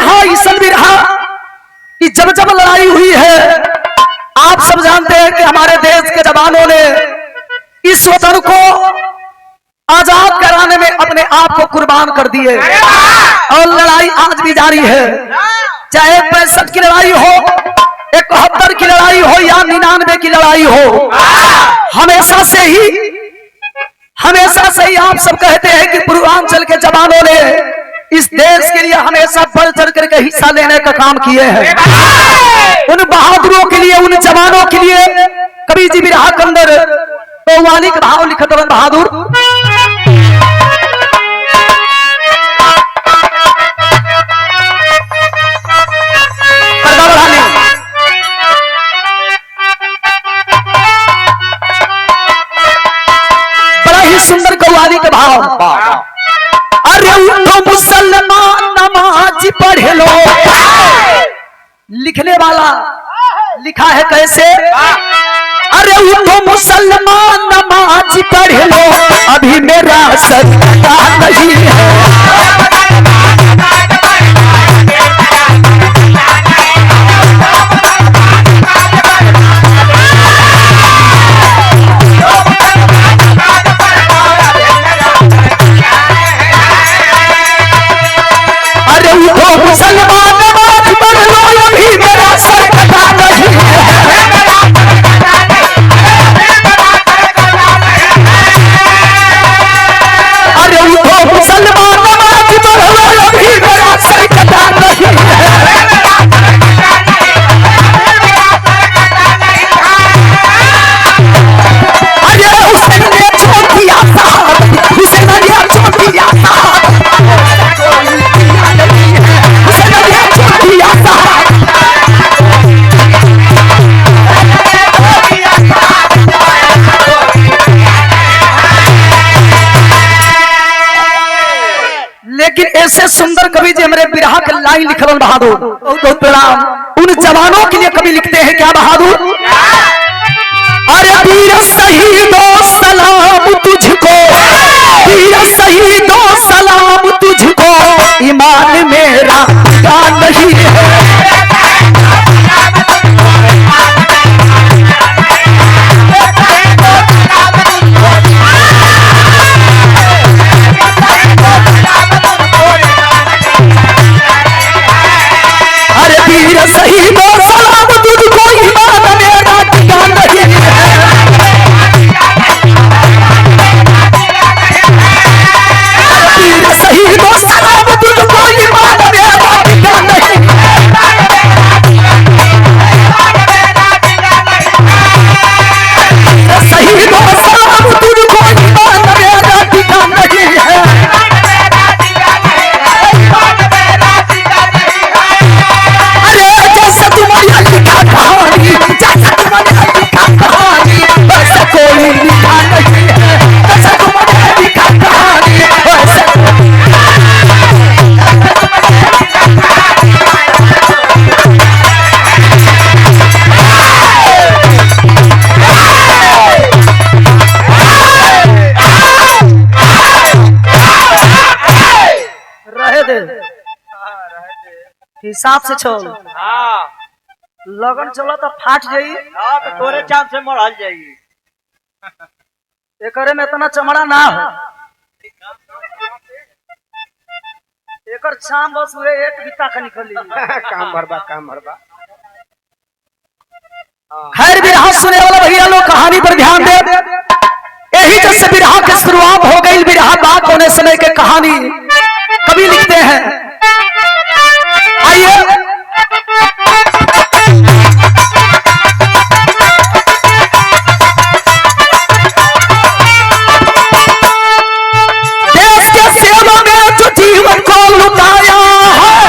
बिरहा ईसन बिरहा कि जब जब लड़ाई हुई है, आप सब जानते हैं कि हमारे देश के जवानों ने इस वतन को आजाद कराने में अपने आप को कुर्बान कर दिए और लड़ाई आज भी जारी है। चाहे 65 की लड़ाई हो, 71 की लड़ाई हो या 99 की लड़ाई हो, हमेशा से ही आप सब कहते हैं कि पूर्वांचल के जवानों ने इस देश के लिए हमेशा बढ़ चढ़ करके हिस्सा लेने का काम किए हैं। उन बहादुरों के लिए, उन जवानों के लिए कवि जी बिरहा के अंदर कव्वाली का भाव लिखत हवन बहादुर। बड़ा ही सुंदर कव्वाली का भाव। अरे उठो मुसलमान नमाज पढ़ लो। लिखने वाला लिखा है कैसे? अरे उठो मुसलमान नमाज पढ़ लो, अभी मेरा सत्ता नहीं है। अरे उठो मुसलमान नमाज पढ़ लो, अभी मेरा सत्ता नहीं है। अरे उठो मुसलमान नमाज पढ़ लो, अभी मेरा सत्ता नहीं है। अरे हुसैन ने छोड़ दिया साहब, हुसैन ने छोड़ दिया साहब, हुसैन ने छोड़ दिया साहब। लेकिन ऐसे सुंदर कवि जी हमारे बिरहा के लाइन लिखल बहादुर, बहुत प्रणाम। उन जवानों के लिए कवि लिखते हैं क्या बहादुर? अरे वीर शहीदों सलाम तुझको, वीर शहीदों सलाम तुझको, ईमान मेरा का नहीं है। अरे वीर शहीदों सलाम तुझको, ईमान मेरा का नहीं है। वीर शहीदों सलाम तुझको, ईमान मेरा का नहीं है। शहीदों सलाम तुझको, ईमान मेरा का नहीं है। अरे जैसा तुम्हारा लिखा कहानी, जैसा तुम्हारा लिखा कहानी, वैसा कोई लिखा नहीं है। जैसा तुम्हारा लिखा कहानी, वैसा रहे दे हिसाब से छोड़। लगन चलो तो फाट जाई, तो तोरे चांद से मरल जाई। एकरे में इतना चमड़ा ना हो। एकर शाम बस हुए एक बीता का निकली। काम भरबा। खैर बिरहा सुने वाला भैया लोग कहानी पर ध्यान दे। यही जैसे बिरहा की शुरुआत हो गई, बिरहा बात होने समय के कहानी कभी लिखते हैं। आइए देश के सेवा में जो जीवन को लुटाया है,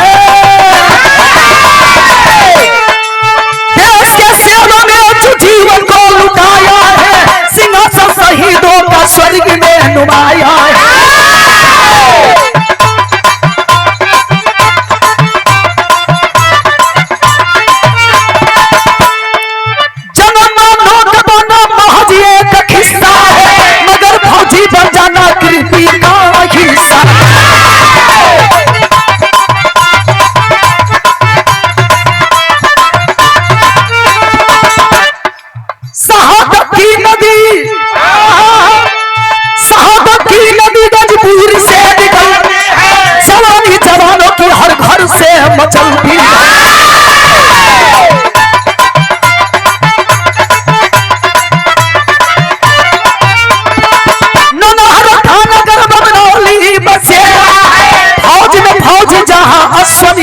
देश के सेवा में जो जीवन को लुटाया है, सिंहासन शहीदों का स्वर्ग में नुमाया है।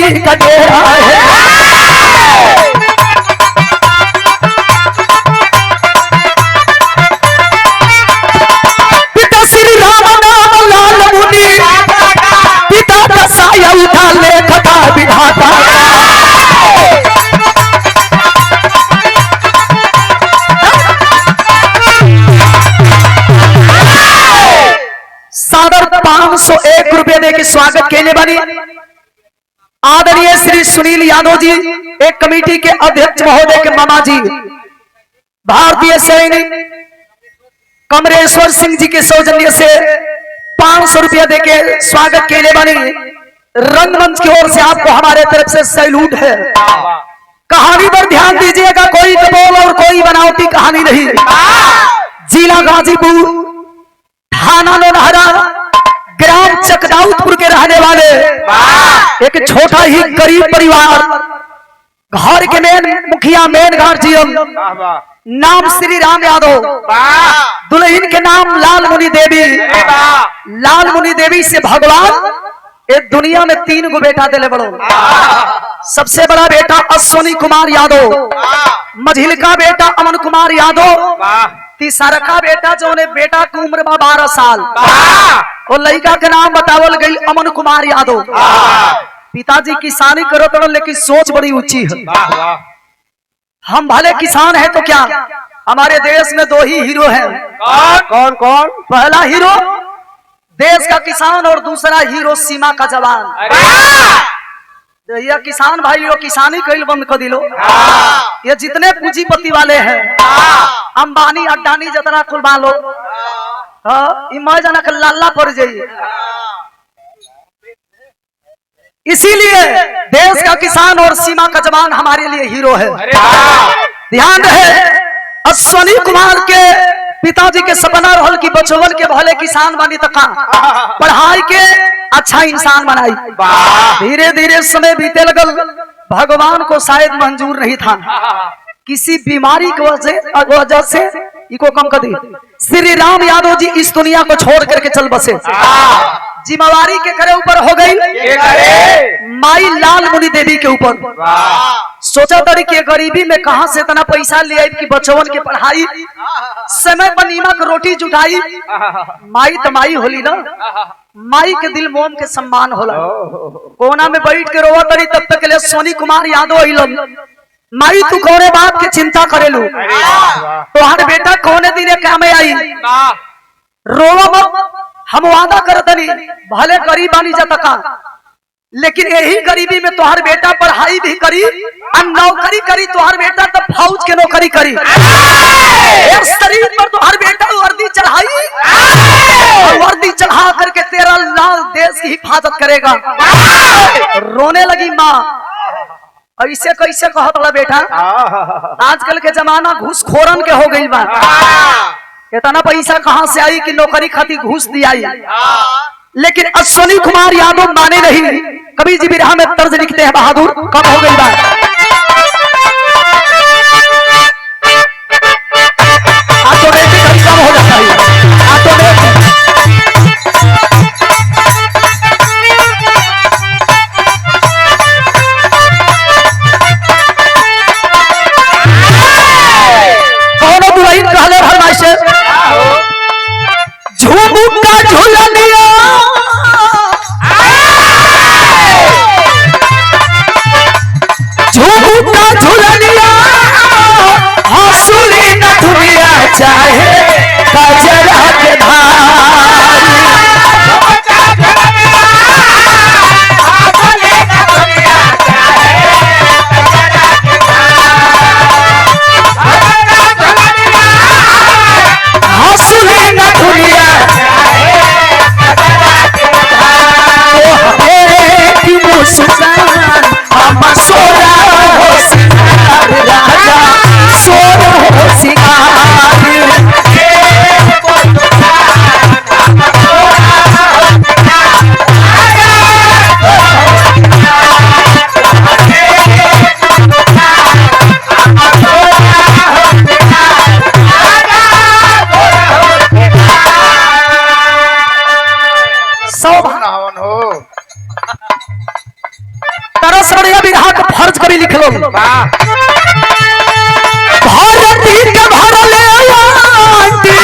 द्रौपदी का डेरा है। पिता श्री राम नाम लाल मुनि, पिता का साया उठा लेखता विधाता। सादर 501 रुपये दे के स्वागत के लिए बनी आदरणीय श्री सुनील यादव जी, एक कमेटी के अध्यक्ष महोदय के मामा जी, भारतीय सैनिक कमरेश्वर सिंह जी के सौजन्य से 500 रुपया दे के स्वागत के लिए बनी। रंगमंच की ओर से आपको हमारे तरफ से सैल्यूट है। कहानी पर ध्यान दीजिएगा, कोई कपोल और कोई बनावटी कहानी नहीं। जिला गाजीपुर, थाना नौनहरा, ग्राम चकदाउदपुर के रहने वाले एक छोटा ही गरीब परिवार, घर के मेन मुखिया मेन गार्जियन, नाम श्री राम यादव, दुल्हन के नाम लाल मुनि देवी। लाल मुनि देवी से भगवान एक दुनिया में 3 गो बेटा दिले बड़ो। सबसे बड़ा बेटा अश्विनी कुमार यादव, मझिलका बेटा अमन कुमार यादव, तीसरा का बेटा जो ने बेटा की उम्र में 12 साल और लड़का के नाम बतावल गई अमन कुमार यादव। पिताजी किसानी करो तो लेकिन सोच बड़ी ऊंची है। हम भले किसान हैं तो क्या, हमारे देश में 2 ही हीरो हैं। कौन कौन? पहला हीरो देश का किसान और दूसरा हीरो सीमा का जवान। ये किसान भाई लोग किसानी कैल बंद कर दिलो। ये जितने पूंजीपति वाले हैं, अंबानी अड्डानी जितना खुलवा लो, जना के लाला पड़ जाइए। इसीलिए देश का किसान और सीमा का जवान हमारे लिए हीरो है। ध्यान रहे, अश्विनी कुमार के पिताजी के सपना रहल की बचवन के भले किसान बनी तक पढ़ाई के अच्छा इंसान बनाई। धीरे धीरे समय बीते लगल, भगवान को शायद मंजूर नहीं था, किसी बीमारी की वजह से इको कम कर दी। श्री राम यादव जी इस दुनिया को छोड़ करके चल बसे। जिम्मेवारी के करे ऊपर हो गई माई लाल मुनि देवी के ऊपर। सोचा तरी के गरीबी में कहां से इतना पैसा ले आई कि बचवन के पढ़ाई, समय पर नीमक रोटी जुटाई। माई तो माई होली ना, माई के दिल मोम के सम्मान होला। कोना में बैठ के रोवा तरी, तब तक के लिए सोनी कुमार यादव अइलन। माई तू कौने बात की चिंता करेलू, तोहार बेटा कौने दिन काम में आई, रोवा मत, हम वादा करतनी भले गरीब बानी जतका, लेकिन यही गरीबी में तोहार बेटा पढ़ाई भी करी और नौकरी करी। तोहार बेटा तब फौज के नौकरी करी, शरीर पर तोहार बेटा वर्दी चढ़ाई, वर्दी चढ़ा करके तेरा लाल देश की हिफाजत करेगा। रोने लगी माँ, ऐसे कैसे कहत बड़ा बेटा, आजकल के जमाना घूसखोरन के हो गई बा। इतना पैसा कहां से आई कि नौकरी खातिर घूस दी आई। लेकिन अश्विनी कुमार यादव माने नहीं। कभी जी बिरहा में तर्ज लिखते हैं, बहादुर कब हो गई बात, ऑटोमेटिक कम हो जाता है, ऑटोमेटिक। कौन दुल्हन कहले फरमाइश झुमुका झुलनिया झुमुका झुलनिया हंसुली न दुनिया चाहे कजरा के धार। हंसुली न दुनिया मुस्कान हम सोरा हो सिंगार, राजा सोरा हो सिंगार। श्रवणीय विधा का फर्ज कभी लिख लो। भारती के भरले आंटी,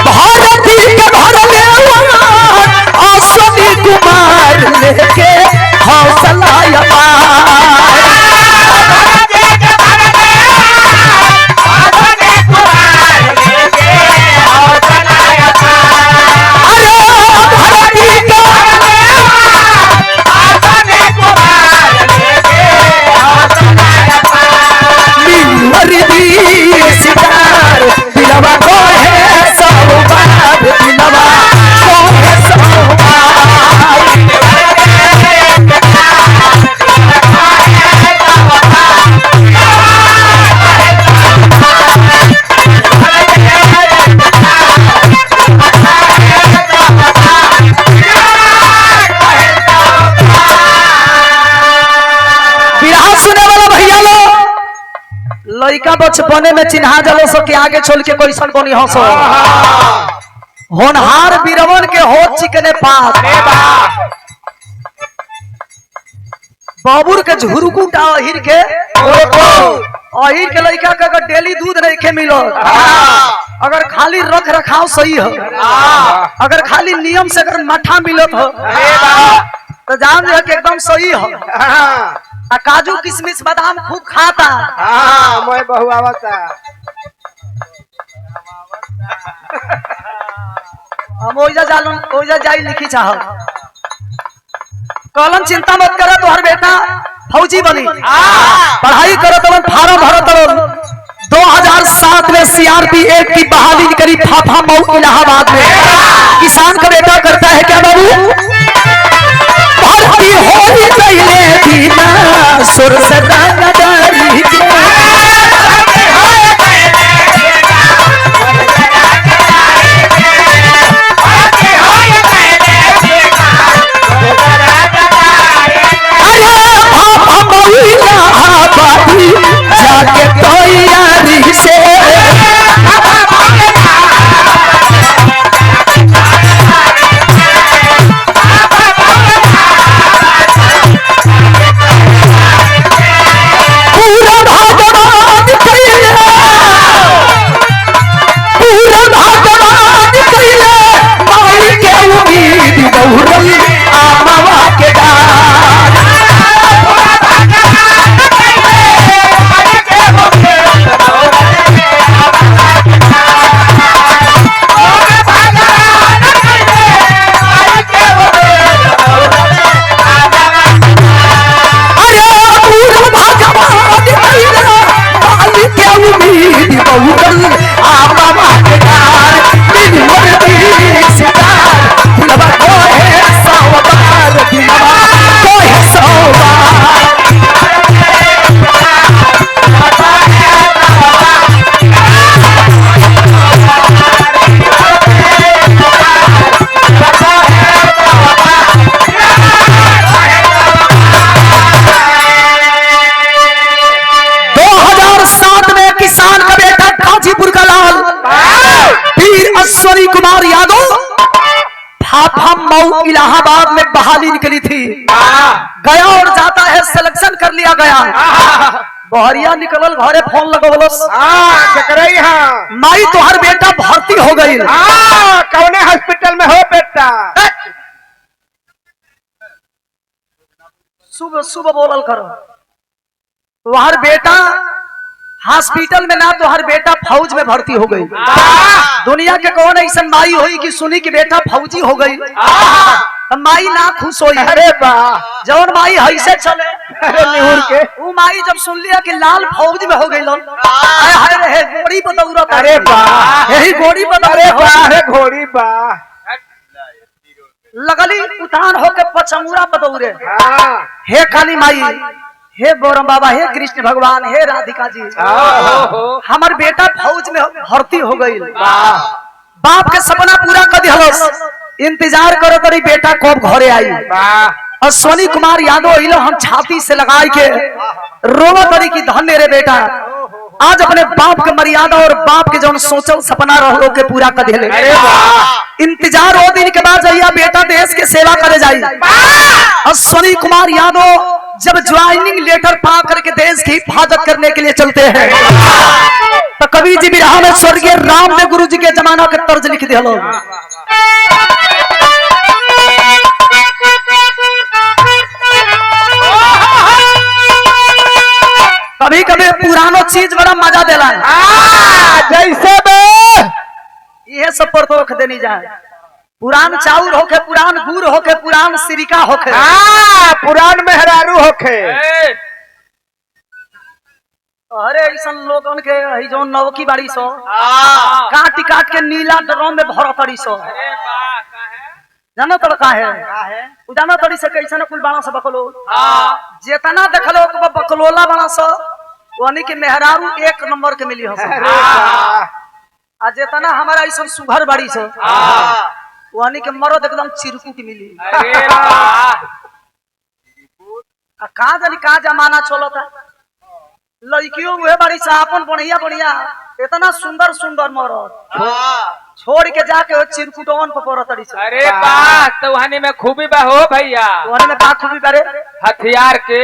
भारती के भरले अश्वनी कुमार लेके हौसला लड़का बचपने में चिन्हा जलो सो के आगे छोड़ के कोई सन बनी हंसो होनहार बीरवन के होत चिकने पास बाबुर के झुरकुटा अहिर के अहिर के लड़का के अगर डेली दूध नहीं के मिलो अगर खाली रख रखाव सही हो अगर खाली नियम से अगर मठा मिलत हो तो जान ले कि एकदम सही हो आ काजू किशमिश बादाम खूब खाता। हाँ मैं बहु आवता हम ओइजा जाई लिखी चाह कलम चिंता मत करे तोहर बेटा फौजी बनी पढ़ाई करो तो फार्म भरो तो 2007 में CRPF की बहाली करी फाफा मऊ इलाहाबाद में किसान का बेटा करता है क्या बाबू भर्ती होली पहले दीना सुर सदा नदारी के जाके तैयारी से पूरा भागवान कइले माई के उम्मीद बहुरल आमावा के डार अश्वनी कुमार यादव फाफा मऊ इलाहाबाद में बहाली निकली थी गया और जाता है सिलेक्शन कर लिया गया बहरिया निकलल घरे फोन लगवलस माई तोहर बेटा भर्ती हो गई कौने हॉस्पिटल में हो बेटा सुबह सुबह बोलल करो तोहर बेटा हॉस्पिटल में ना तो हर बेटा फौज में भर्ती हो गई दुनिया के कौन ऐसा माई हुई कि सुनी कि बेटा फौजी हो गई माई ना खुश हुई अरे जौन माई ऐसे चले निहुर के वो माई जब सुन लिया कि लाल फौज में हो गई गोड़ी बदौरत अरे यही गोड़ी अरे घोड़ी बा लगली उतान होके पचमूरा बदौरे हे काली माई हे बोरम बाबा हे कृष्ण भगवान हे राधिका जी हमार बेटा फौज में भर्ती हो गई बाप के सपना पूरा कर दिहलस इंतजार करो तरी बेटा कब घरे आई अश्वनी कुमार यादव इलो हम छाती से लगाई के रोवा तरी की धन्य रे बेटा आज अपने बाप के मर्यादा और बाप के जो सोचल सपना रहो के पूरा कर दिले इंतजार हो दिन के बाद जाइया बेटा देश के सेवा करे जाई अश्वनी कुमार यादव जब ज्वाइनिंग लेटर पा करके देश की हिफाजत करने के लिए चलते हैं तो कवि जी बिरहा में स्वर्गीय रामदेव गुरु जी के जमाना के तर्ज लिख दिया लोग। कभी कभी पुरानो चीज बड़ा मजा देला जैसे में ये सब पर तो देनी जाए। पुरान चाउर होके, पुरान गुड़ होके, पुरान सिरिका होके, पुरान मेहरारू होखे। अरे ऐसा लोगन के हई जो नवकी बाड़ी सो काट काट के नीला ड्रम में भर पड़ी सो जानो तो का है जानो तड़ी से कैसे न कुल बाणा से बकलो जेतना देखलो के बकलोला बाणा सो वनी के मेहरारू एक नंबर के मिली हो आ जेतना हमारा ऐसा सुघर बाड़ी सो वनी के मरद एकदम चिरकुट मिली। कहा जानी कहा जमाना चलो था लड़कियों हुए बड़ी सापन बढ़िया बढ़िया इतना सुंदर सुंदर मरद छोड़ के जाके चिरकुटवन पर पड़ तड़ी से। अरे वाह, तो वहानी में खूबी बा हो भैया। वहानी में का खूबी करे हथियार के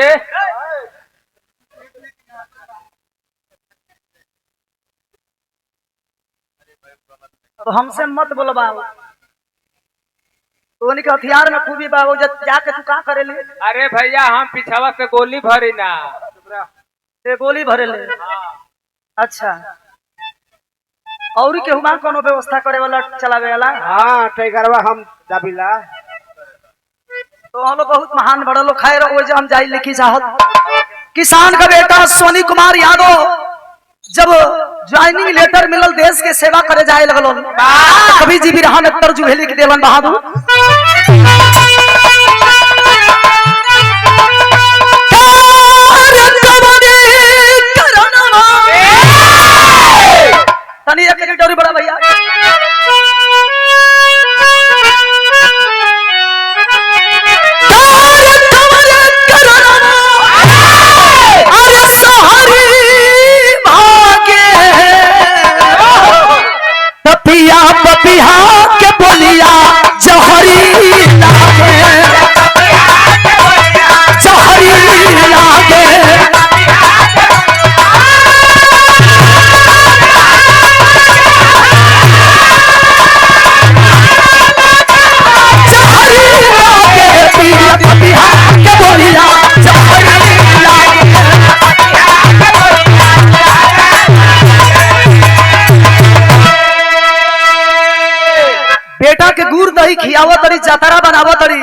तो हमसे मत बोलबा तो के हथियार में खूबी बा जाके तू का करे ले। अरे भैया हम पिछावा से गोली भरी ना ते गोली भरे ले। अच्छा और केहू मां कोनो व्यवस्था करे वाला चलावे वाला? हाँ टाइगरवा हम दाबिला तो हम लोग बहुत महान बड़ा लोग खाए रहो जो हम जाई लिखी चाहत। किसान का बेटा सोनी कुमार यादव जब ज्वाइनिंग लेटर मिलल देश के सेवा करे जाए लगलो कभी जी बिरहा में तर्ज लिख देलन बहादुर। तनी एक डोरी बड़ा भैया पपिया पपिया के बोलिया जहरी लागे जहरी लागे बेटा के गुड़ दही खियावो तरी जतरा बनावो तरी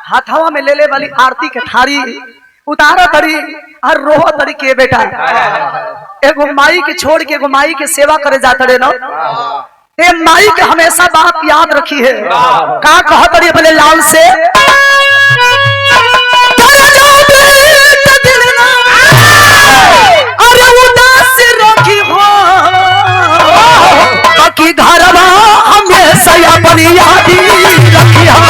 हाथवा में ले ले वाली आरती के थारी उतारो तरी और रोहो तरी के बेटा एगो माई के छोड़ के एगो माई के सेवा करे जाता रे न ते माई के हमेशा बात याद रखी है। का कह तरी बोले लाल से अरे उदास रखी हो बाकी घरवा हमेशा अपनी यादी रखी हो।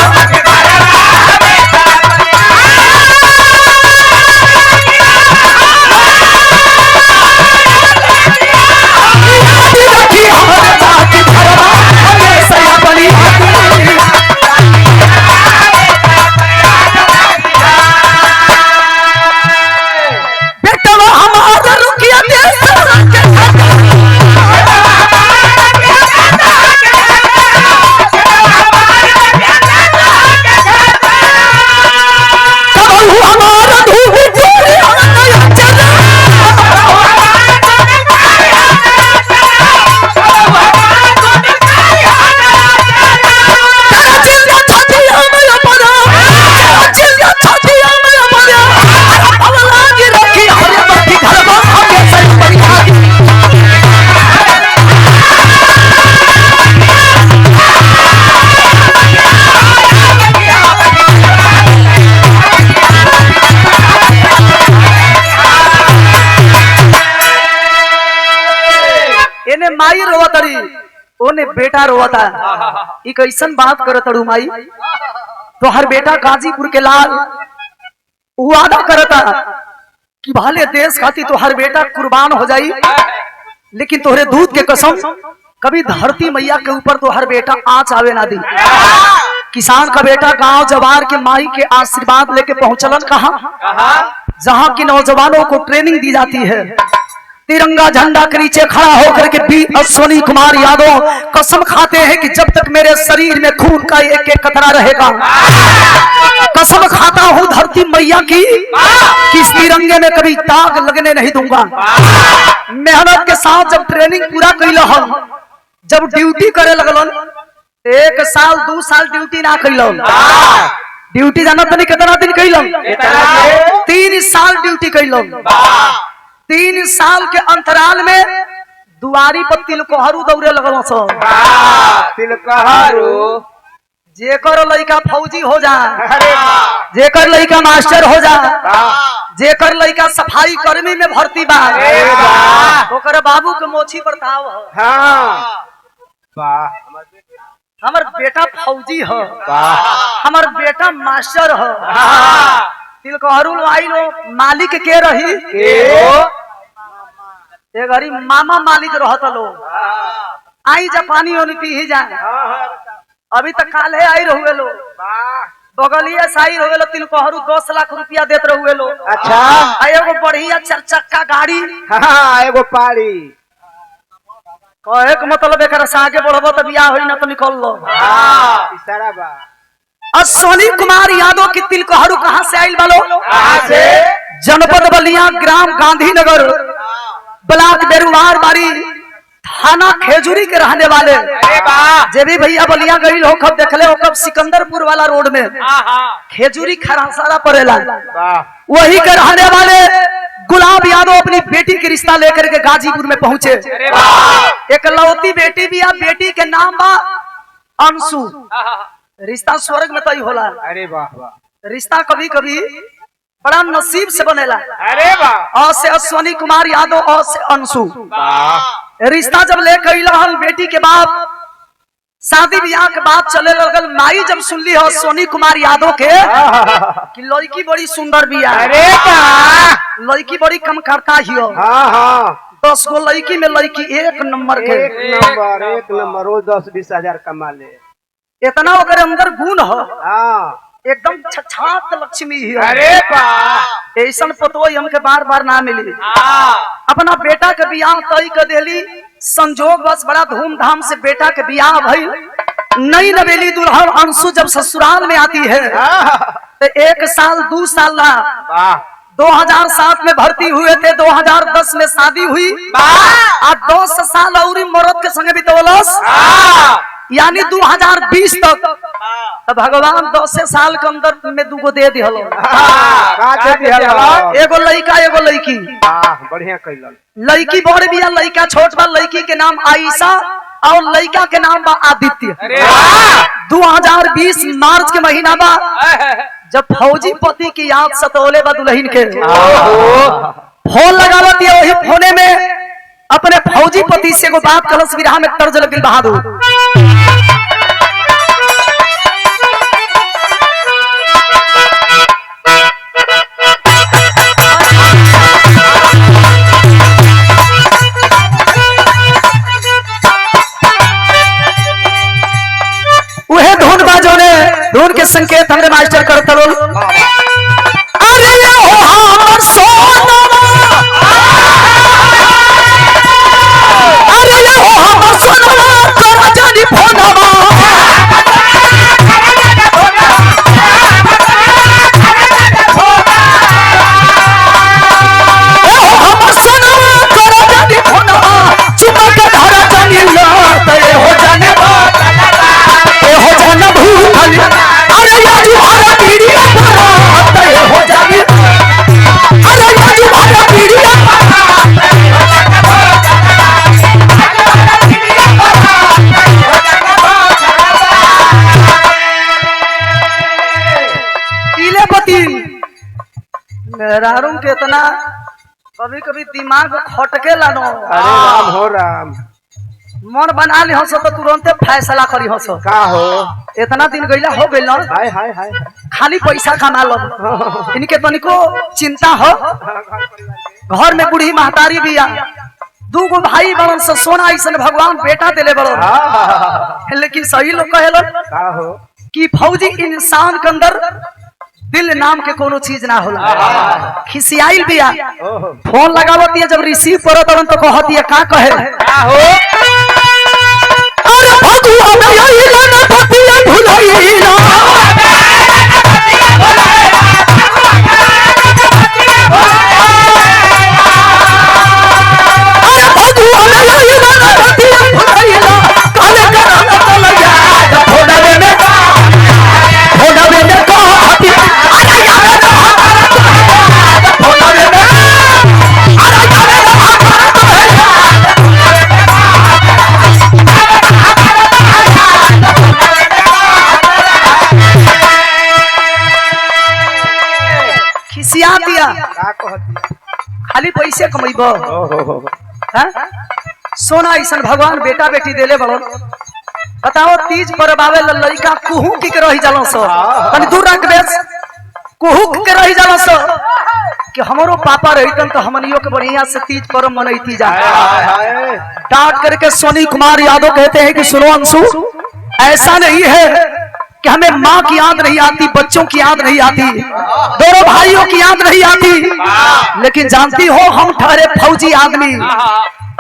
माई रोवतरी ओने बेटा रोवता एक ऐसन बात करत अड़ू माई तो हर बेटा गाजीपुर के लाल वादा करता कि भाले देश खाती तो हर बेटा कुर्बान हो जाई लेकिन तोहरे दूध के कसम कभी धरती मैया के ऊपर तो हर बेटा आँच आवे ना दी। किसान का बेटा गांव जवार के माई के आशीर्वाद लेके पहुंचलन कहाँ, जहां की नौजवानों को ट्रेनिंग दी जाती है। तिरंगा झंडा के नीचे खड़ा होकर के बी अश्वनी कुमार यादव कसम खाते हैं कि जब तक मेरे शरीर में खून का एक एक कतरा रहेगा, कसम खाता हूं धरती मैया की कि इस तिरंगे में कभी दाग लगने नहीं दूंगा। मेहनत के साथ जब ट्रेनिंग पूरा कैल, जब ड्यूटी करे लगलन, 1 साल 2 साल ड्यूटी ना कैलन, ड्यूटी जाना तो नहीं कितना दिन कैलन, 3 साल ड्यूटी कैलन। 3 साल के अंतराल में दुआरी पर तिलकोहरू दौड़े लगल। तिलकहरू जेकर लड़का फौजी हो जा, जेकर लड़का मास्टर हो जा, जेकर लड़का सफाई कर्मी में भर्ती बा, ओकर बाबू के मोछी बर्ताव। हमर बेटा फौजी हो, हमर बेटा मास्टर हो। तिलकोहरू आई लो मालिक के रही, एक घड़ी मामा मालिक रहता लो। आई जापानी ओनी पी ही जाए, अभी तक काल है आई रहुए लो, बगलिया साई रहुए लो। तिलकोहरू 10 लाख रुपया देत रहुए लो। अच्छा, एगो बढ़िया 4 चक्का गाड़ी, एगो पारी। कहे के मतलब एक आगे बढ़बो तो बियाह होई ना तो निकल लो। इशारा बा। अश्वनी कुमार यादव की तिलकोहरू कहाँ से आयल बालो? जनपद बलिया, ग्राम गांधीनगर, ब्लॉक बेरुवार बारी, थाना खेजूरी के रहने वाले। जे भी भैया बलिया गई हो कब देखले हो, कब सिकंदरपुर वाला रोड में खेजूरी खरासारा पड़ेला, वही के रहने वाले गुलाब यादव अपनी बेटी के रिश्ता लेकर के गाजीपुर में पहुंचे। एक लौती बेटी भी, बेटी के नाम बा अंशु। रिश्ता स्वर्ग में तय होला। अरे वाह वाह। रिश्ता कभी कभी बड़ा नसीब से बनेला। अरे वाह। अ से अश्वनी कुमार यादव, अ से अंशु। रिश्ता जब ले कैल बेटी के बाप, शादी ब्याह के बाद चले लगल। माई जब सुनली हो अश्वनी कुमार यादव के कि लड़की बड़ी सुंदर बिया, अरे लड़की बड़ी कम करता ही हो, 10 गो लड़की में लड़की 1 नंबर के, 1 नंबर रोज 10-20 हजार कमा ले। इतना ओकर अंदर गुण हो, एकदम छछात लक्ष्मी ही। अरे वाह। ऐसा पतोई हमके बार बार ना मिली। अपना बेटा के बियाह तय कर देली, संजोग बस बड़ा धूमधाम से बेटा के बियाह भई। नई नवेली दुल्हन अंशु जब ससुराल में आती है तो 1 साल 2 साल ना, 2007 में भर्ती हुए थे, 2010 में शादी हुई, और 10 साल और मरद के संगे बितौलस, यानी 2020 तक। तो भगवान 10 साल के अंदर में 2 गो दे दिहलो, एगो लड़का एगो लड़की। बढ़िया कैलन। लड़की बड़ बिया, लड़का छोट बा। लड़की के नाम आयशा और लड़का के नाम बा आदित्य। 2020 मार्च के महीना बा, जब फौजी पति की याद सतौले बा दुल्हन के, फोन लगावत है। वही फोने में अपने फौजी पति से एगो बात कलश विरहा में तर्ज लगिल बहादुर। वह धुन बाजो ने धुन के संकेत हमरे मास्टर करता लो। अरे ये हो हमर सोना, अरे ये हो हमर सोना, तोरा जानी फोनवा, ए हो हमर सोना, तोरा जानी फोनवा, चिपक के धरा जानी लात, ए हो जाने बात, ए हो जाना भूखल, अरे ये तुम्हारा पीड़िया बात, ए हो जानी, अरे ये तुम्हारा पीड़िया मेहरारू के इतना कभी कभी दिमाग खटके लानो। अरे राम हो राम। मन बना ली हंसो तो तुरंते फैसला करी हंसो। का हो? इतना दिन गईला हो गइल ना, हाय हाय हाय। खाली पैसा कमा लो, इनके तनिको चिंता हो। घर में बूढ़ी महतारी बिया, दूगो भाई बड़न से सोना ऐसन भगवान बेटा दिले बड़न। लेकिन सही लोग कहेलन का हो कि फौजी इंसान के अंदर दिल नाम के कोनो चीज ना होला। खिसियाइल बिया, ओहो फोन लगावती है, जब रिसीव करत हन तो कहती है का कहे का हो अरे भगवान आइला ना पतिया भुलाइला अरे भगवान आइला ना पतिया भुलाइला काले कराना चल जा थोड़ा में कहती अरे यार थोड़ा में खिसिया दिया का कहती खाली पैसे कमैब। ओहो सोना ऐसा भगवान बेटा बेटी देले बड़ो। बताओ तीज पर बावे लड़का कुहू के रही जालो सो तनी दूर रख बेस कुहू के रही जालो सो कि हमारो पापा रहितन तो हमनियो के बढ़िया से तीज पर मनैती जा। हाय डांट करके सोनी कुमार यादव कहते हैं कि सुनो अंशु, ऐसा नहीं है कि हमें माँ की याद नहीं आती, बच्चों की याद नहीं आती, दोनों भाइयों की याद नहीं आती, लेकिन जानती हो हम ठहरे फौजी आदमी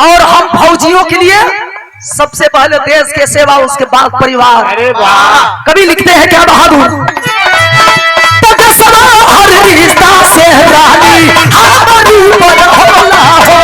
और हम फौजियों के लिए सबसे पहले देश के सेवा, उसके बाद परिवार। अरे वाह कभी लिखते हैं क्या बहादुर रिश्ता से रानी हमारी होला हो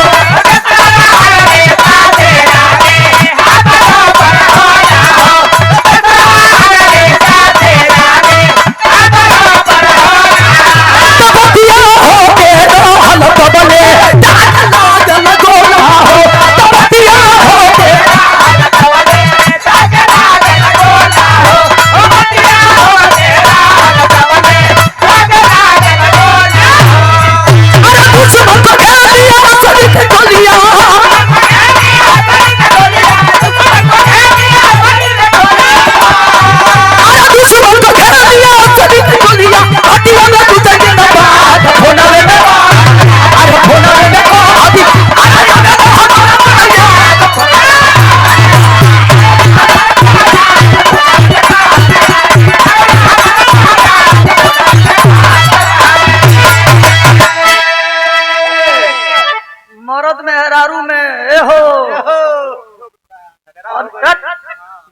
मरद में हरारू में ए हो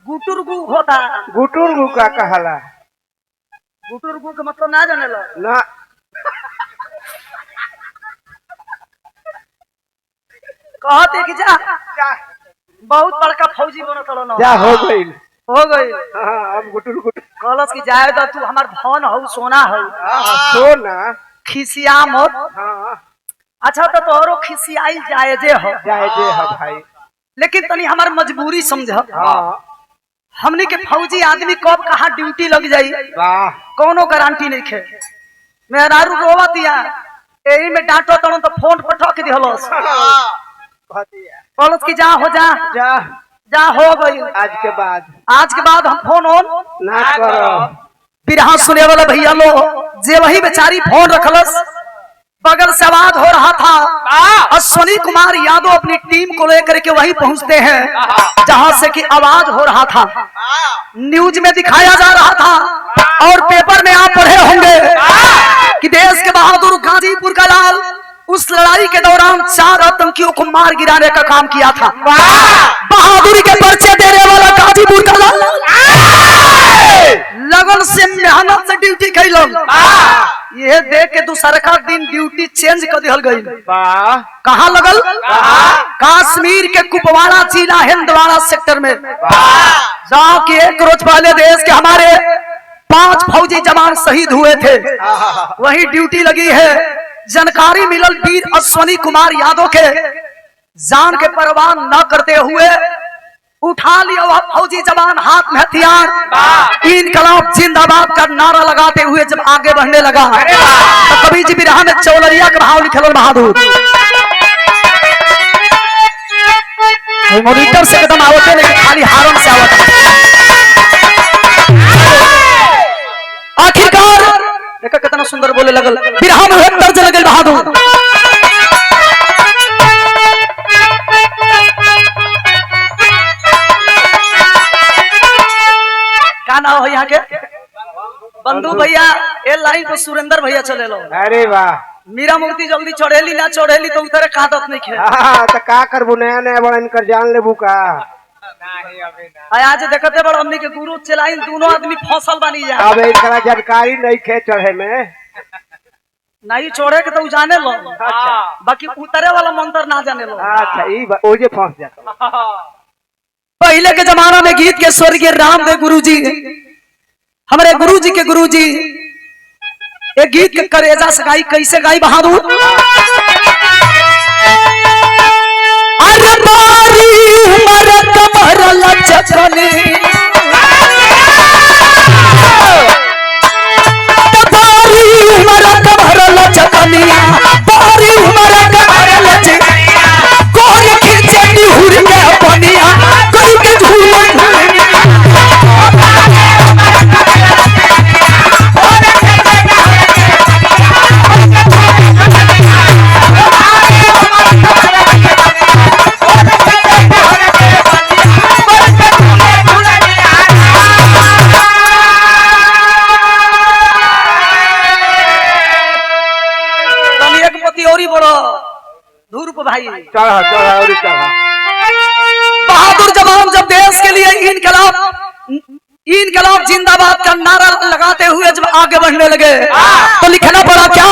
गुटुर गु होता। गुटुर गु का कहला गुटुर गु के मतलब ना जाने लो ना कहते कि जा बहुत बड़का फौजी बनत रहो ना जा हो गइल हो गई। हां अब गुटुर गुटुर कहलस कि जाए तो तू हमार धन हो सोना हो सोना खिसिया मत। हां अच्छा तो तोहरो खिसियाई जायजे हो जाए दे हा भाई लेकिन तनी हमार मजबूरी समझ। हां हमनी के फौजी आदमी कब कहाँ ड्यूटी लग जाई वाह कोनो गारंटी नहीं खे। मेहरारू रोवतिया एही में डांटो तनो तो फोन पर ठोक दिहलस कहतिया कहलस कि जा हो जा जा जा हो गई। आज के बाद हम फोन ऑन ना करो। बिरहा सुने वाला भैया लो जे वही बेचारी फोन रखलस बगल से आवाज हो रहा था। अश्वनी कुमार यादव अपनी टीम को लेकर के वही पहुंचते हैं जहां से कि आवाज हो रहा था, न्यूज में दिखाया जा रहा था और पेपर में आप पढ़े होंगे कि देश के बहादुर गाजीपुर का लाल उस लड़ाई के दौरान 4 आतंकियों को मार गिराने का काम किया था। बहादुरी के परिचय देने वाला गाजीपुर का लाल लगन से मेहनत से ड्यूटी कैलो। ये देख के दूसरा का दिन ड्यूटी चेंज कर दिहल गई। कहाँ लगल? कश्मीर के कुपवाड़ा जिला हिंदवाड़ा सेक्टर में, जहाँ के 1 रोज पहले देश के हमारे 5 फौजी जवान शहीद हुए थे, वही ड्यूटी लगी है। जानकारी मिलल वीर अश्वनी कुमार यादव के जान के परवाह न करते हुए उठा लिया वह फौजी जवान हाथ में हथियार, इनकलाब जिंदाबाद का नारा लगाते हुए जब आगे बढ़ने लगा तो कवि जी बिरहा में चौलरिया का भाव लिखल बहादुर मॉनिटर से एकदम आवते नहीं, खाली हारन से आवत। आखिरकार देखा कितना सुंदर बोले लगल, बिरहा में दर्ज लगल बहादुर। भैया ए लाइन पर सुरेंद्र भैया चले लो। अरे वाह मीरा मूर्ति जल्दी चढ़ेली ना चढ़ेली तो उतरे कादत नहीं खे। तो का करबू नया नया बड़ा इनकर जान लेबू का। नहीं अभी ना। आज देखते बड़ हमनी के गुरु चलाइन दोनों आदमी फसल बनी जा। अब इनका जानकारी नहीं खे चढ़े में। नहीं छोड़े के तो जाने लो। हाँ। बाकी उतरे वाला मंत्र ना जाने लो। अच्छा ओजे फंस जाता। पहले के जमाना में गीत के स्वर्गीय रामदेव गुरु जी, हमारे गुरु जी के गुरु जी एक गीत के करेजा से गाई। कैसे गाई बहादुर? अरे बारी उमर कमर लचकनी, बारी उमर कमर लचकनिया, बारी उमर कमर लचकनिया, कोई खींचे निहुर के बनिया, कोई के झूलन भाई। चढ़ा चढ़ा और चढ़ा। बहादुर जवान जब देश के लिए इनकलाब जिंदाबाद का नारा लगाते हुए जब आगे बढ़ने लगे तो लिखना पड़ा क्या?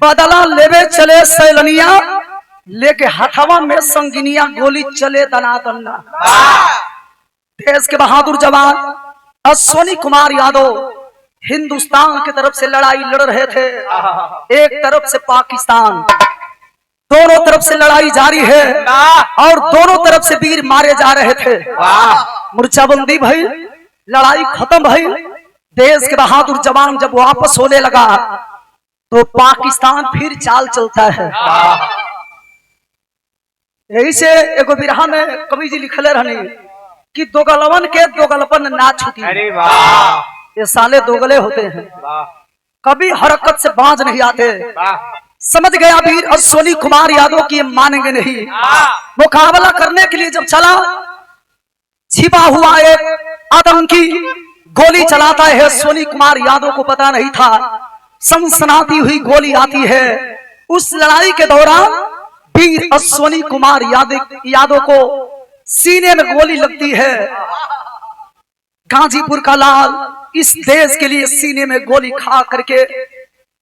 बदला लेवे चले सैलनिया, लेके हथवा में संगिनिया, गोली चले दनादन्ना। देश के बहादुर जवान अश्वनी कुमार यादव हिंदुस्तान की तरफ से लड़ाई लड़ रहे थे। एक तरफ से पाकिस्तान, दोनों तरफ से लड़ाई जारी है और दोनों तरफ से वीर मारे जा रहे थे। मोर्चाबंदी भई, लड़ाई खत्म भई। देश के बहादुर जवान जब वापस होने लगा तो पाकिस्तान फिर चाल चलता है। यही से एगो बिरहा में कवि जी लिखले रहनी कि दोगलवन के दोगलपन ना छूटी। अरे वाह, ये साले दोगले होते हैं, कभी हरकत से बाज नहीं आते। समझ गया वीर अश्वनी कुमार यादव की मानेंगे नहीं। मुकाबला करने के लिए जब चला, छिपा हुआ एक आतंकी गोली चलाता है। अश्वनी कुमार यादव को पता नहीं था, सनसनाती हुई गोली आती है। उस लड़ाई के दौरान वीर अश्वनी कुमार यादव को सीने में गोली लगती है। गाजीपुर का लाल इस देश के लिए सीने में गोली खा करके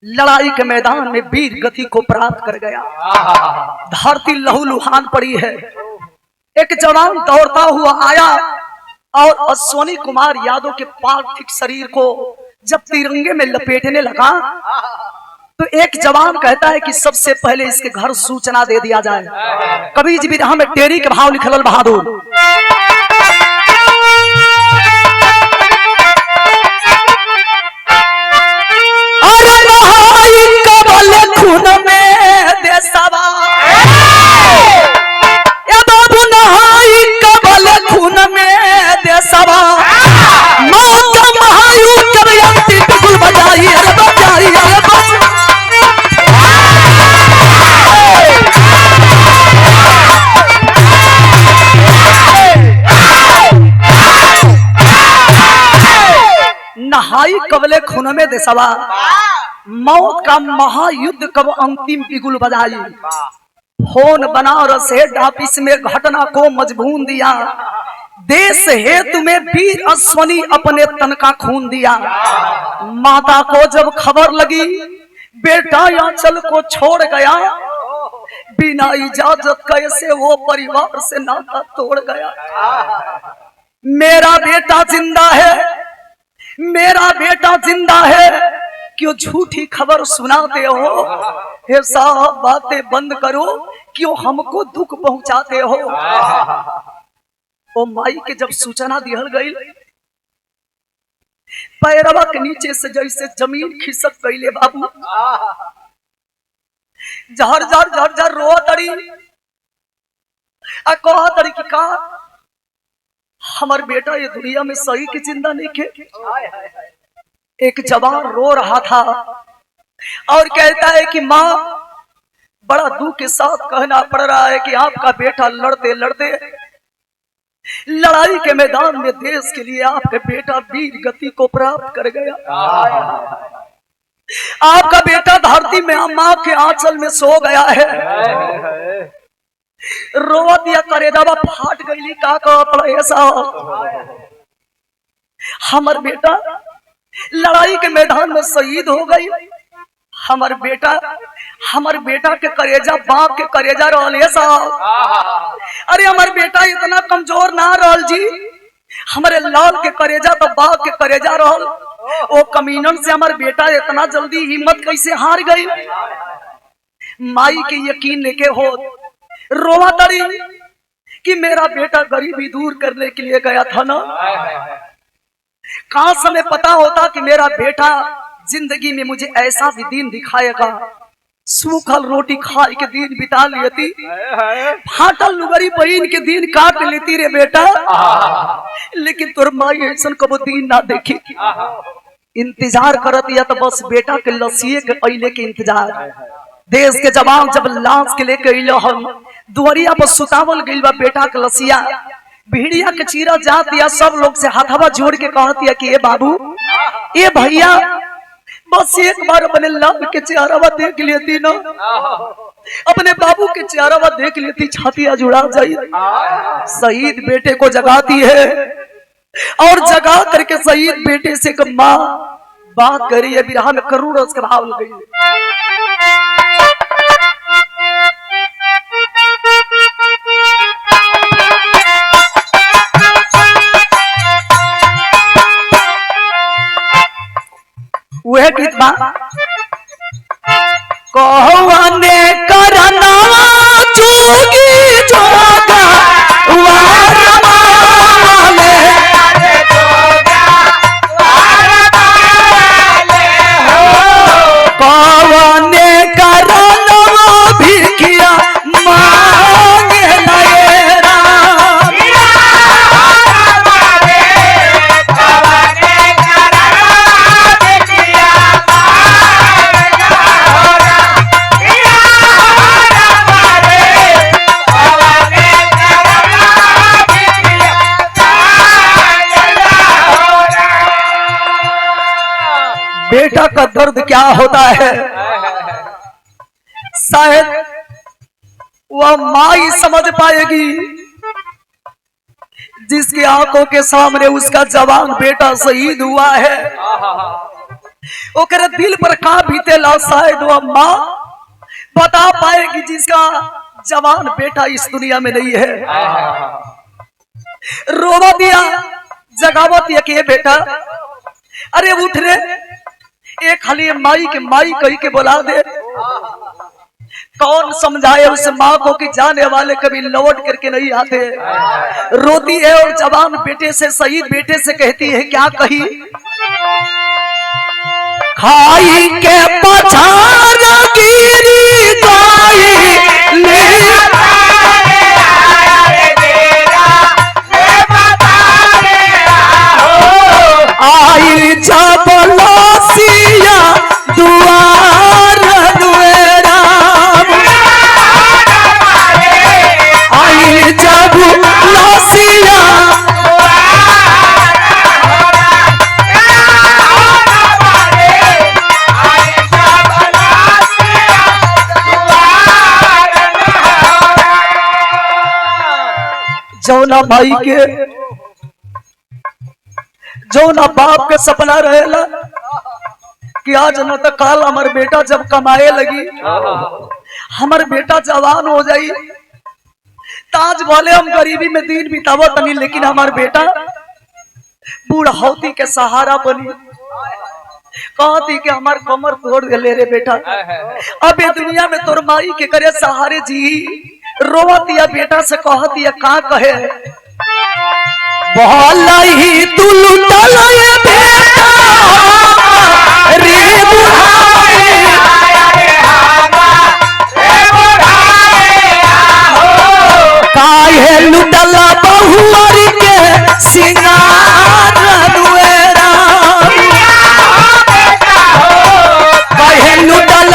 लड़ाई के मैदान में वीर गति को प्राप्त कर गया। धरती लहूलुहान पड़ी है। एक जवान दौड़ता हुआ आया और अश्वनी कुमार यादव के पार्थिव शरीर को जब तिरंगे में लपेटने लगा तो एक जवान कहता है कि सबसे पहले इसके घर सूचना दे दिया जाए। कवि जी बिरहा में टेरी के भाव लिखल बहादुर। अरे नहाई कबल खून में देशवा, ए बाबू नहाई कबल खून में देशवा, मौत महायु कब अंतिम गुल बजाई, अरे बजाई, अरे बजाई। धुन में देसवा मौत का महायुद्ध कब अंतिम बिगुल बजाई। फोन बनारस हेड ऑफिस में घटना को मजबून दिया। देश हेतु में वीर अश्वनी अपने तन का खून दिया। माता को जब खबर लगी बेटा आंचल को छोड़ गया, बिना इजाजत कैसे वो परिवार से नाता तोड़ गया। मेरा बेटा जिंदा है, मेरा बेटा जिंदा है, क्यों झूठी खबर सुनाते हो? हे साहब बातें बंद करो, क्यों हमको दुख पहुंचाते हो? ओ माई के जब सूचना दिहल गई, पैरवा के नीचे से जैसे जमीन खिसक गईले बाबू। झर झर झर झर रो तड़ी कहा तड़ी की का हमार बेटा ये दुनिया में सही की जिंदा नहीं के। एक जवान रो रहा था और कहता है कि माँ बड़ा दुख के साथ कहना पड़ रहा है कि आपका बेटा लड़ते लड़ते लड़ाई के मैदान में देश के लिए आपका बेटा वीर गति को प्राप्त कर गया। आपका बेटा धरती में मां के आंचल में सो गया है। रोवा दिया करेदावा फाट गई का पड़ा ऐसा। हमार बेटा लड़ाई के मैदान में शहीद हो गई। हमार बेटा के करेजा बाप के करेजा रहल साहब। अरे हमार बेटा इतना कमजोर ना रहल जी, हमारे लाल के करेजा तो बाप के करेजा रहल। ओ कमीनन से हमार बेटा इतना जल्दी हिम्मत कैसे हार गई? माई के यकीन नहीं के हो रोवा तड़ी कि मेरा बेटा गरीबी दूर करने के लिए गया था ना। कहां समय पता होता कि मेरा बेटा जिंदगी में मुझे ऐसा भी दिन दिखाएगा। सूखल रोटी खाए के दिन बिता लेती, फाटल लुगरी बहन के दिन काट लेती रे बेटा, लेकिन तोर माई ऐसा कबो दिन ना देखी। इंतजार करत या तो बस बेटा के लसिए के अइले के इंतजार। देश के जवान जब लाश के लेके अइलो हम दुआरिया पर सुतावल गइल बा बेटा के लसिया, भिड़िया के चीरा जा दिया। सब लोग से हाथवा जोड़ के कहतिया कि ए बाबू ए भैया बस एक बार अपने लाल के चेहरा देख लेती ना, अपने बाबू के चेहरा देख लेती, छातियां जुड़ा जाई। शहीद बेटे को जगाती है और जगा करके शहीद बेटे से माँ बात करी है। बिरहा में करुण उसका भाव लग गई। वह गीत बा कहवाने करना जोगी जोगा वारमाले कहवाने करना भिखिया मांगे नयरा। बेटा का दर्द क्या होता है शायद वह माँ ही समझ पाएगी जिसकी आंखों के सामने उसका जवान बेटा शहीद हुआ है। ओकरे दिल पर का बीतेला शायद वह माँ बता पाएगी जिसका जवान बेटा इस दुनिया में नहीं है। रोवा दिया जगावत या कि बेटा अरे उठ रे, एक खाली माई कही के बुला दे। कौन समझाए उस माँ को कि जाने वाले कभी लौट करके नहीं आते। रोती है और जवान बेटे से शहीद बेटे से कहती है क्या कही? खाई के पछाड़ गिरी जाई आई जब लसिया दुआर दुएरा आई जब लसिया जौना भाई के जौना बाप के सपना रहेला कि आज न तो काल हमार बेटा जब कमाए लगी, हमार बेटा जवान हो जाई, ताज बोले हम गरीबी में दिन बितावो तनी, लेकिन हमार बेटा बूढ़ौती के सहारा बनी। कहती कि हमार कमर तोड़ ले रे बेटा, अब ये दुनिया में तोर माई के करे सहारे जी। रोवतिया बेटा से कहतिया का कहे, ही तू लुटल ये बेटा रे काहे लुटल बहुअर के सिंगार दुएरा, काहे लुटल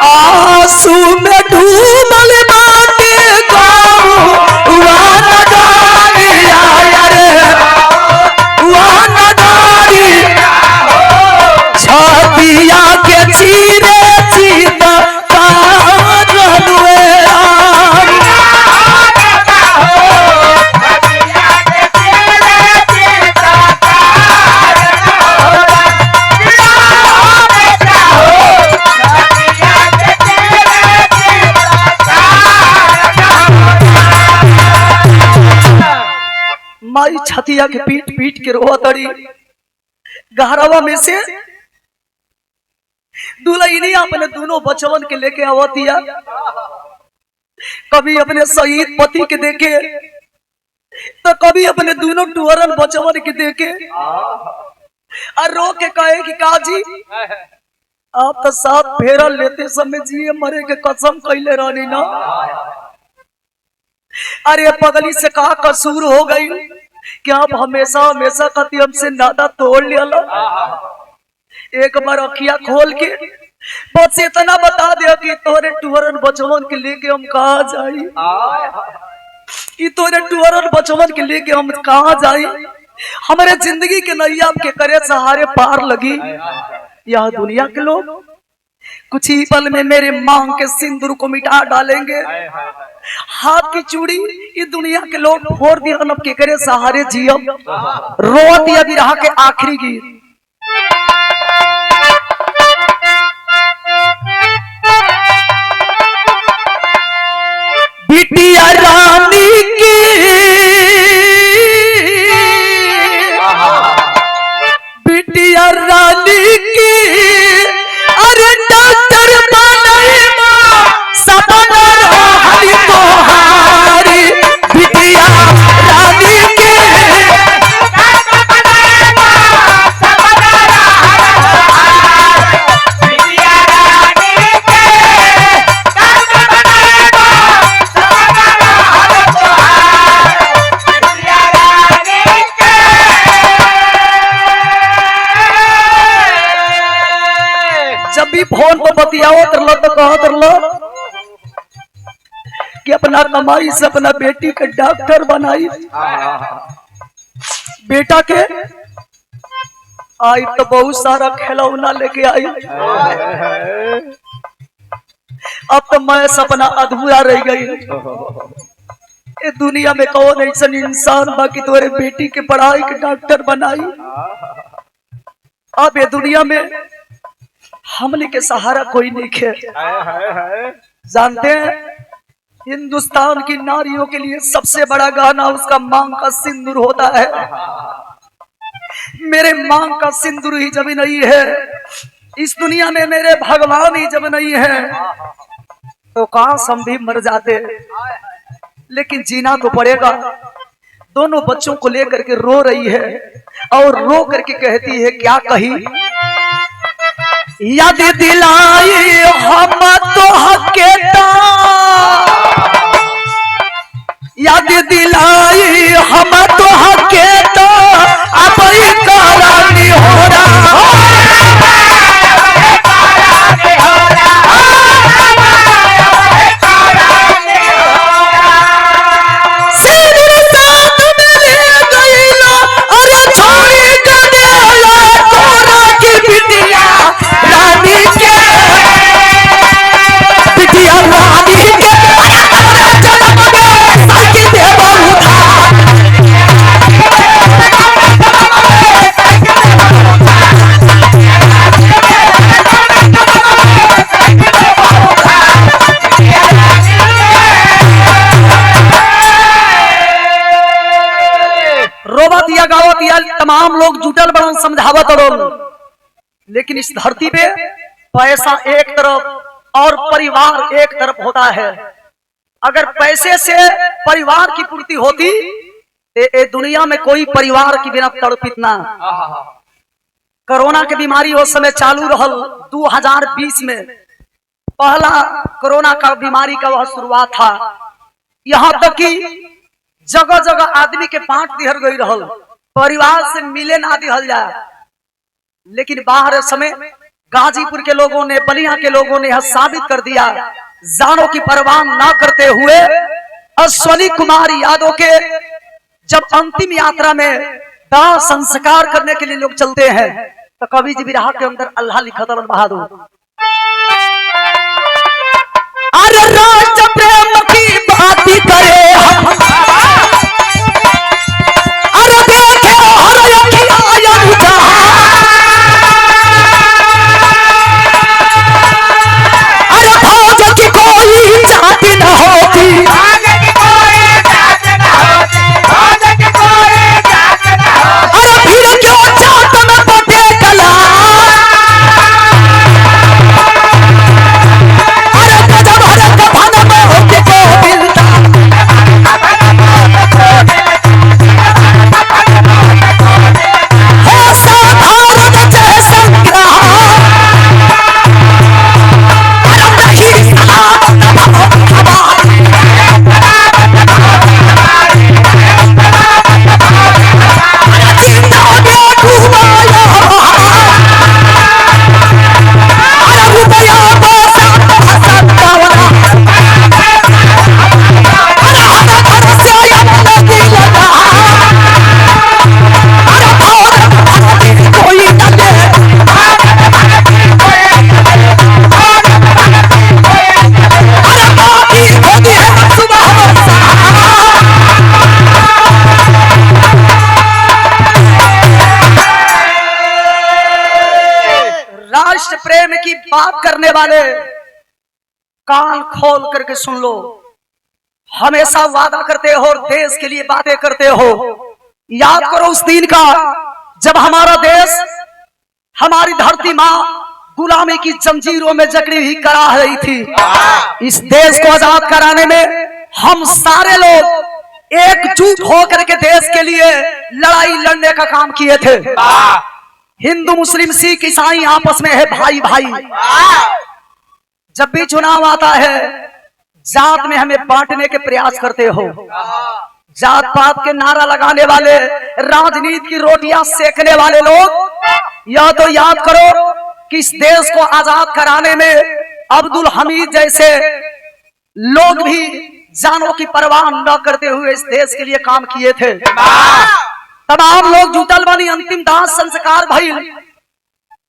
आंसू में डूबल बाटे गाँव छतिया के चीरे चीता माई छतिया के पीट पीट के रोआ तड़ी। गहरावा में से दुल्हनी अपने दोनों बचवन के लेके आवतिया, कभी अपने शहीद पति के देखे तो कभी अपने दोनों टुअरन बचवन के देखे और रो के कहे कि काजी आप तो साथ फेरा लेते समय जिए मरे के कसम कैले रहनी ना। अरे पगली से का कसूर हो गई कि आप हमेशा हमेशा कति हमसे नाता तोड़ लिया। एक बार अखिया खोल के बस इतना बता दिया कि तोरे टुअरन बचवन के लेके हम कहा जाई, कि तोरे टुअरन बचवन के लेके हम कहा जाई। हमारे जिंदगी के नैया के करे सहारे पार लगी। यह दुनिया के लोग कुछ ही पल में मेरे मांग के सिंदूर को मिटा डालेंगे। हाथ की चूड़ी ये दुनिया के लोग फोड़ दिया के करे सहारे जियम। रो दिया बिरहा के आखिरी गीत। बिटिया रानी की बिटिया रानी की अरे डॉक्टर बनाई मां सपना रोहनी तोहारी। बिटिया रानी की फोन पर बतियाओ तरलो तो कहो तरलो कि अपना कमाई से अपना बेटी के डॉक्टर बनाई। बेटा के आई तो बहुत सारा खिलौना लेके आई। अब तो मैं सपना अधूरा रह गई। ये दुनिया में कौन ऐसा इंसान बाकी तुम्हारे बेटी के पढ़ाई के डॉक्टर बनाई। अब ये दुनिया में हमले के सहारा कोई नहीं है। जानते हैं हिंदुस्तान की नारियों के लिए सबसे बड़ा गाना उसका मांग का सिंदूर होता है। मेरे मांग का सिंदूर ही जब नहीं है इस दुनिया में, मेरे भगवान ही जब नहीं है तो काश हम भी मर जाते, लेकिन जीना तो पड़ेगा। दोनों बच्चों को लेकर के रो रही है और रो करके कहती है क्या कही, याद दिलाई हम तो हकेता, याद दिलाई हम तो हकेता, अब करानी हो रहा सिर साथ में ले गई तमाम लोग जुटल बड़न समझावत रहो, लेकिन इस धरती पे पैसा एक तरफ और परिवार एक तरफ होता है। अगर पैसे से परिवार की पूर्ति होती तो ये दुनिया में कोई परिवार की बिना तड़पित ना। कोरोना की बीमारी उस समय चालू रहल 2020 में, पहला कोरोना का बीमारी का वह शुरुआत था। यहाँ तक कि जगह जगह आदमी के बांट दिहल गई रहल, परिवार से मिले ना दिहल जाए। लेकिन बाहर समय गाजीपुर के लोगों ने, बलिया के लोगों ने यह साबित कर दिया, जानों की परवाह ना करते हुए अश्वनी कुमार यादव के जब अंतिम यात्रा में दाह संस्कार करने के लिए लोग चलते हैं तो कवि जी बिरहा के अंदर अल्लाह लिखा था बहादुर, अरे राष्ट्र प्रेम की बात करे हम, अरे देखे हर अखियाँ जहां, अरे फौज की कोई जाति न होती, अरे फिर क्यों जात में बटे कला, अरे गजब हर कफन में होके को मिलता, हो साधारण जय संग्रह, अरे नहीं सलामत हमारी, राष्ट्र प्रेम की बात करने वाले कान खोल करके सुन लो। हमेशा वादा करते हो और देश के लिए बातें करते हो। याद करो उस दिन का जब हमारा देश, हमारी धरती माँ गुलामी की जंजीरों में जकड़ी हुई करा रही थी। इस देश को आजाद कराने में हम सारे लोग एकजुट होकर के देश के लिए लड़ाई लड़ने का काम किए थे। हिंदू मुस्लिम सिख ईसाई आपस में है भाई भाई। जब भी चुनाव आता है जात में हमें बांटने के प्रयास करते हो। जात पात के नारा लगाने वाले, राजनीति की रोटियां सेकने वाले लोग, यह तो याद करो कि इस देश को आजाद कराने में अब्दुल हमीद जैसे लोग भी जानों की परवाह न करते हुए इस देश के लिए काम किए थे। तमाम लोग जुटल बनी, अंतिम दाह संस्कार भइल।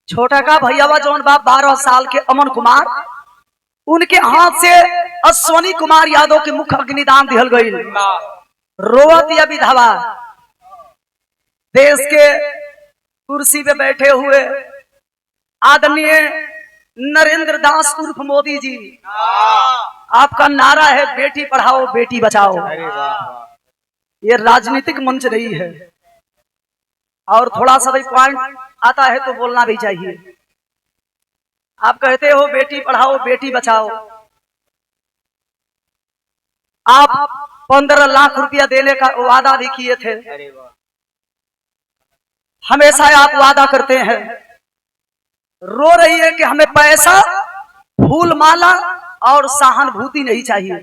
छोटा का भैया जौन बाप 12 साल के अमन कुमार, उनके हाथ से अश्वनी कुमार यादव के मुख अग्निदान दिहल गई। रोवत या विधवा देश के कुर्सी पे बैठे हुए आदरणीय नरेंद्र दास उर्फ मोदी जी, आपका नारा है बेटी पढ़ाओ बेटी बचाओ। ये राजनीतिक मंच नहीं है। और थोड़ा सा भी पॉइंट आता है तो बोलना भी चाहिए। आप कहते हो बेटी पढ़ाओ बेटी बचाओ, आप 15 लाख रुपया देने का वादा भी किए थे। हमेशा आप वादा करते हैं। रो रही है कि हमें पैसा, फूल माला और सहानुभूति नहीं चाहिए।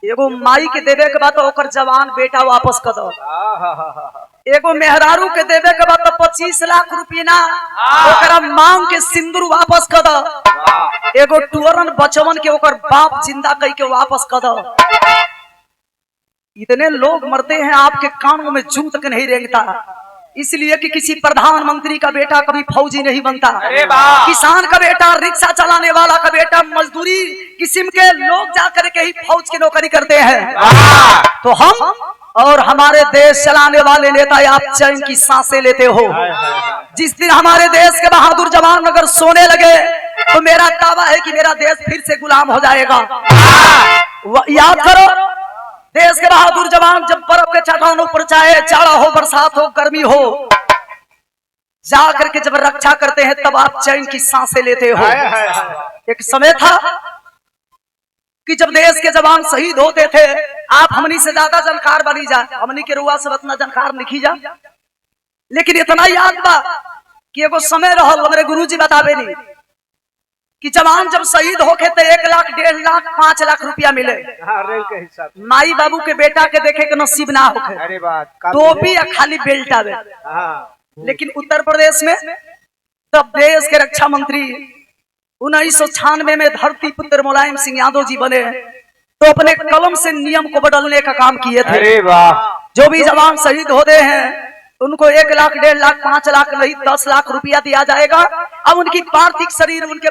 एगो माई के देवे के बाद तो ओकर जवान बेटा वापस कर दो। एगो मेहरारू के देवे के बाद तो 25 लाख रुपया ना, ओकरा मांग के सिंदूर वापस कर दो। एगो टुअरन बचवन के ओकर बाप जिंदा कह के वापस कर दो। इतने लोग मरते हैं, आपके कानों में जूं तक नहीं रेंगता। इसलिए कि किसी प्रधानमंत्री का बेटा कभी फौजी नहीं बनता। किसान का बेटा, रिक्शा चलाने वाला का बेटा, मजदूरी किस्म के लोग जाकर के ही फौज की नौकरी करते हैं। तो हम और हमारे देश चलाने वाले नेता आप चैन की सांसें लेते हो। जिस दिन हमारे देश के बहादुर जवान अगर सोने लगे तो मेरा दावा है कि मेरा देश फिर से गुलाम हो जाएगा। याद करो, देश के बहादुर जवान जब बर्फ के चट्टानों पर चाहे जाड़ा हो बरसात हो गर्मी हो जा करके जब रक्षा करते हैं तब आप चैन की सांसें लेते हो। एक समय था कि जब देश के जवान शहीद होते थे, आप हमनी से ज्यादा जानकार बनी जा, हमनी के रुआ से उतना जानकार लिखी जा, लेकिन इतना याद बा कि एगो समय रहल, हमारे गुरुजी बतावे नहीं कि जवान जब शहीद होके तो 1 लाख 1.5 लाख 5 लाख रुपया मिले। रैंक के हिसाब से। माई बाबू के बेटा के देखे के नसीब ना होके, अरे बात टोपी या खाली बेल्ट आवे। लेकिन उत्तर प्रदेश में तब देश के रक्षा मंत्री 1996 में धरती पुत्र मुलायम सिंह यादव जी बने तो अपने कलम से नियम को बदलने का काम किए थे। अरे वाह। जो भी जवान शहीद होते हैं उनको 1 लाख 1.5 लाख 5 लाख नहीं 10 लाख रुपया दिया जाएगा। अब उनकी पार्थिव शरीर उनके